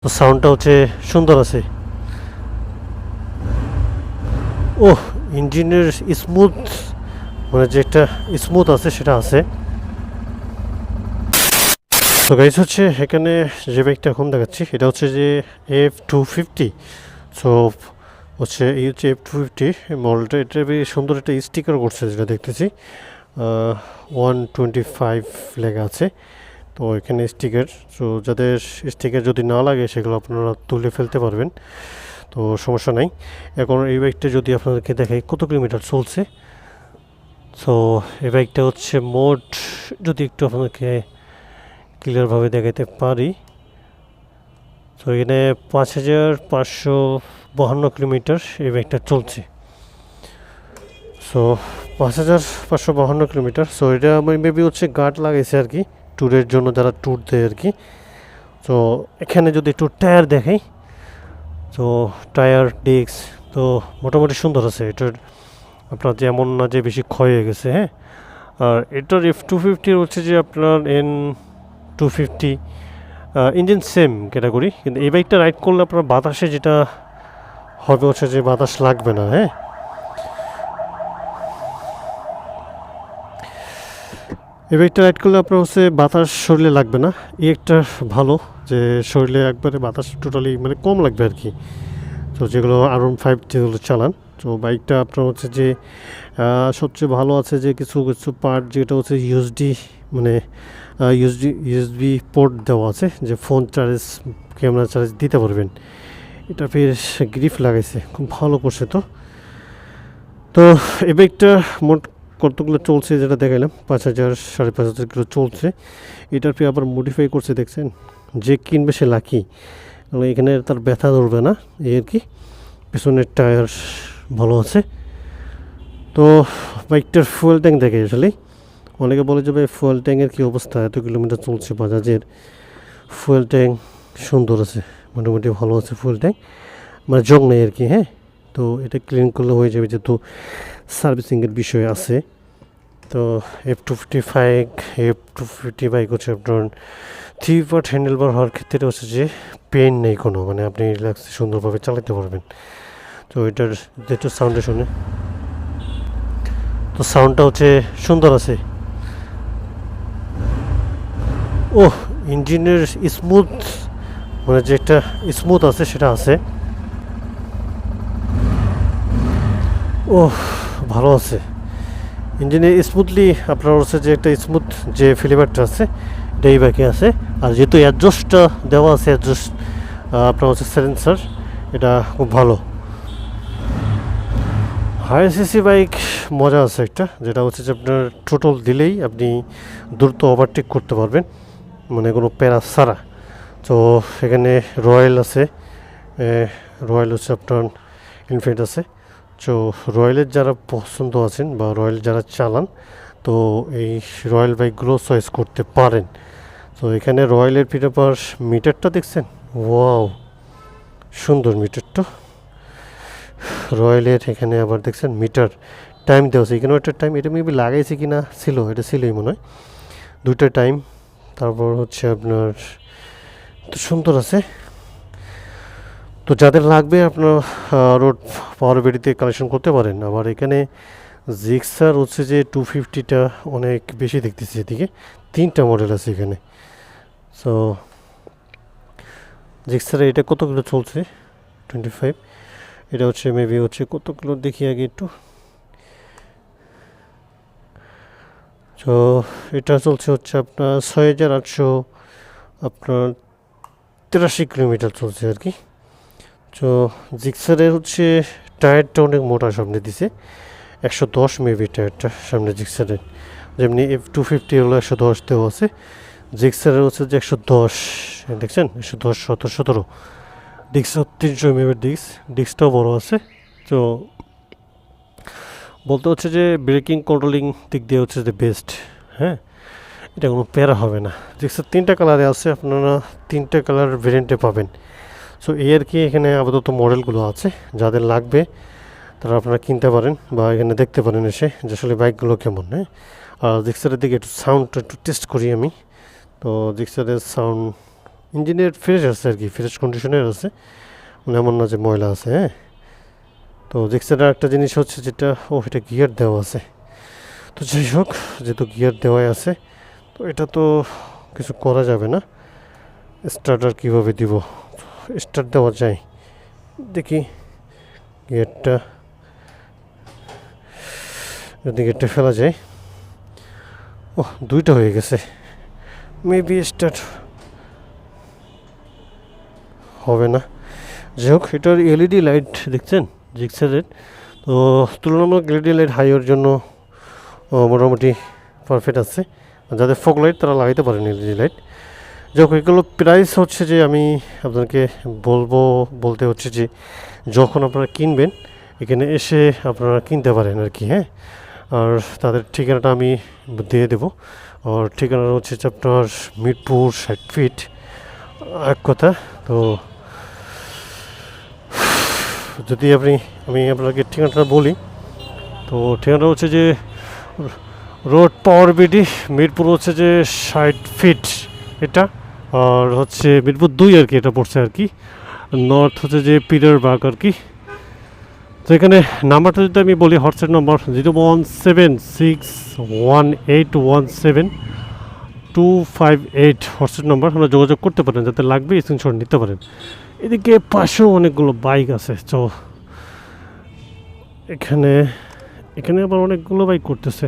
তো সাউন্ডটা হচ্ছে সুন্দর আছে। ওহ, ইঞ্জিনের স্মুথ, মানে যেটা স্মুথ আছে সেটা আছে। তো গাইস হচ্ছে এখানে যে বাইকটা এখন দেখাচ্ছি এটা হচ্ছে যে F250। সো হচ্ছে এই হচ্ছে F250 মডেলটা। এটা বেশ সুন্দর একটা স্টিকার করছে যেটা দেখতেছি, 125 লেখা আছে। তো এখানে স্টিকার, সো যাদের স্টিকার যদি না লাগে সেগুলো আপনারা তুলে ফেলতে পারবেন, তো সমস্যা নাই। এখন এই বাইকটা যদি আপনাদেরকে দেখাই কত কিলোমিটার চলছে। সো এই বাইকটা হচ্ছে মোট, যদি একটু আপনাদেরকে ক্লিয়ারভাবে দেখাতে পারি, তো এখানে 5552 কিলোমিটার এই বাইকটা চলছে। So 5552 kilometre. সো এটা আমি মেবি হচ্ছে গার্ড লাগাইছে আর কি, ট্যুরের জন্য যারা ট্যুর দেয় আর কি। তো এখানে যদি একটু টায়ার দেখাই, তো টায়ার ডিস্ক তো মোটামুটি সুন্দর আছে এটার। আপনার যেমন না যে বেশি ক্ষয় হয়ে গেছে, হ্যাঁ। আর এটার F250 হচ্ছে যে আপনার N250 ইঞ্জিন সেম ক্যাটাগরি, কিন্তু এই বাইকটা রাইড করলে আপনার বাতাসে যেটা হবে হচ্ছে যে বাতাস লাগবে না, হ্যাঁ। এই বাইকটা রাইড করলে আপনার হচ্ছে বাতাস শরীরে লাগবে না। এই একটা ভালো যে শরীরে একবারে বাতাস টোটালি মানে কম লাগবে আর কি। তো যেগুলো R15 যেগুলো চালান, তো বাইকটা আপনার হচ্ছে যে সবচেয়ে ভালো আছে যে কিছু কিছু পার্ট যেটা হচ্ছে ইউএসডি, মানে ইউএসবি পোর্ট দেওয়া আছে, যে ফোন চার্জ ক্যামেরা চার্জ দিতে পারবেন। এটা বেশ গ্রিপ লাগাইছে, খুব ভালো করছে। তো এই বাইকটা মোট কতগুলো চলছে যেটা দেখাইলাম, 5000 5,500 কিলো চলছে। এটার পরে আবার মডিফাই করছে, দেখছেন। যে কিনবে সে লাকি, কারণ এখানে তার ব্যথা ধরবে না এই আর কি। পেছনের টায়ার ভালো আছে। তো বাইকটার ফুয়েল ট্যাঙ্ক দেখে আসলে অনেকে বলে যে ভাই ফুয়েল ট্যাঙ্কের কী অবস্থা, এত কিলোমিটার চলছে বাজাজের। ফুয়েল ট্যাঙ্ক সুন্দর আছে, মোটামুটি ভালো আছে ফুয়েল ট্যাঙ্ক, মানে জং নেই আর কি, হ্যাঁ। তো এটা ক্লিন করলে হয়ে যাবে, যেহেতু সার্ভিসিংয়ের বিষয় আছে। তো F250 বাইক হচ্ছে আপনার 3 পার্ট হ্যান্ডেলবার হওয়ার ক্ষেত্রে হচ্ছে যে পেন নেই কোনো, মানে আপনি রিল্যাক্সে সুন্দরভাবে চালাতে পারবেন। তো এটার যেহেতু সাউন্ডে শুনে, তো সাউন্ডটা হচ্ছে সুন্দর আছে। ওহ, ইঞ্জিনের স্মুথ, মানে যেটা স্মুথ আছে সেটা আছে। ওহ, ভালো আছে ইঞ্জিনে স্মুথলি। আপনার হচ্ছে যে একটা স্মুথ যে ফ্লেভারটা আছে এটা এই বাইকে আছে। আর যেহেতু অ্যাডজাস্টটা দেওয়া আছে, অ্যাডজাস্ট আপনার হচ্ছে সেন্সার, এটা খুব ভালো। হাই সিসি বাইক মজা আছে একটা, যেটা হচ্ছে যে আপনার টোটাল দিলেই আপনি দ্রুত ওভারটেক করতে পারবেন, মানে কোনো প্যারা ছাড়া। তো এখানে রয়্যাল আছে, রয়্যাল হচ্ছে আপনার ইনফিনিট আছে। তো রয়্যালের যারা পছন্দ আছেন বা রয়্যাল যারা চালান, তো এই রয়্যাল বাইকগুলো চয়েস করতে পারেন। তো এখানে রয়্যালের পিঠাপার মিটারটা দেখছেন, ওয়াও সুন্দর মিটারটা রয়্যালের। এখানে আবার দেখছেন মিটার টাইম দেওয়া আছে, এখানেও একটা টাইম, এটা মেবি লাগাইছে কি না, ছিল, এটা ছিলই মনে হয়, দুইটা টাইম। তারপর হচ্ছে আপনার তো সুন্দর আছে। তো যাদের লাগবে আপনার রোড পাওয়ার বেডিতে কালেকশন করতে পারেন। আবার এখানে জিক্সার হচ্ছে যে 250টা অনেক বেশি দেখতেছি এদিকে, 3টা মডেল আছে এখানে। সো জিক্সার এটা কত কিলো চলছে, 25। এটা হচ্ছে মেবি হচ্ছে কত কিলো দেখি আগে একটু। তো এটা চলছে হচ্ছে আপনার 6800 আপনার 83 কিলোমিটার চলছে আর কি। তো জিক্সারের হচ্ছে টায়ারটা অনেক মোটা সামনে দিছে, 110 মেবি টায়ারটা সামনে জিক্সারের। যেমনি F250 হলো 110 দেওয়া আছে, জিক্সারের হচ্ছে যে 110, দেখছেন 110 17 ডিস্ক 300 মেবির ডিস্কটাও বড় আছে। তো বলতে হচ্ছে যে ব্রেকিং কন্ট্রোলিং দিক দিয়ে হচ্ছে যে বেস্ট, হ্যাঁ। এটা কোনো প্যারা হবে না। জিক্সার 3টা কালারে আছে, আপনারা 3টা কালার ভেরিয়েন্টে পাবেন। সো এই আর কি এখানে আপাতত মডেলগুলো আছে, যাদের লাগবে তারা আপনারা কিনতে পারেন বা এখানে দেখতে পারেন এসে যে আসলে বাইকগুলো কেমন, হ্যাঁ। আর জিক্সারের দিকে একটু সাউন্ডটা একটু টেস্ট করি আমি। তো জিক্সারের সাউন্ড ইঞ্জিনের ফ্রেশ আছে আর কি, ফ্রেশ কন্ডিশনের আছে, মানে এমন না যে ময়লা আছে। হ্যাঁ, তো জিক্সারের একটা জিনিস হচ্ছে যেটা, এটা গিয়ার দেওয়া আছে। তো যাই হোক, যেহেতু গিয়ার দেওয়াই আছে, তো এটা তো কিছু করা যাবে না। স্টার্টার কীভাবে দিব? স্টার্ট দেওয়া যায়, দেখি গিয়ারটা, যদি গিয়ারটা ফেলা যায়। দুইটা হয়ে গেছে, মেবি স্টার্ট হবে না। যাই হোক, এটার এলইডি লাইট দেখছেন জিক্সারের, তো তুলনামূলক এলইডি লাইট হাইওয়ের জন্য মোটামুটি পারফেক্ট আছে। যাদের ফগ লাইট তারা লাগাইতে পারেন এলইডি লাইট। যাই হোক, এগুলো প্রাইস হচ্ছে যে আমি আপনাকে বলতে হচ্ছে যে যখন আপনারা কিনবেন এখানে এসে আপনারা কিনতে পারেন আর কি। হ্যাঁ, আর তাদের ঠিকানাটা আমি দিয়ে দেবো। আর ঠিকানা হচ্ছে যে আপনার মিরপুর 60 ফিট এক কথা। তো যদি আমি আপনাকে ঠিকানাটা বলি, তো ঠিকানাটা হচ্ছে যে রোড পাওয়ার বিডি, মিরপুর হচ্ছে যে 60 ফিট এটা, আর হচ্ছে মিরপুর 2 আর কি, এটা পড়ছে আর কি, নর্থ হচ্ছে যে পিটারবার্গ আর কি। তো এখানে নাম্বারটা যদি আমি বলি, হোয়াটসঅ্যাপ নম্বর 01761717258 হোয়াটসঅ্যাপ নম্বর, আপনারা যোগাযোগ করতে পারেন, যাতে লাগবে স্ক্রিনশট নিতে পারেন। এদিকে পাশেও অনেকগুলো বাইক আছে, তো এখানে আবার অনেকগুলো বাইক করতেছে।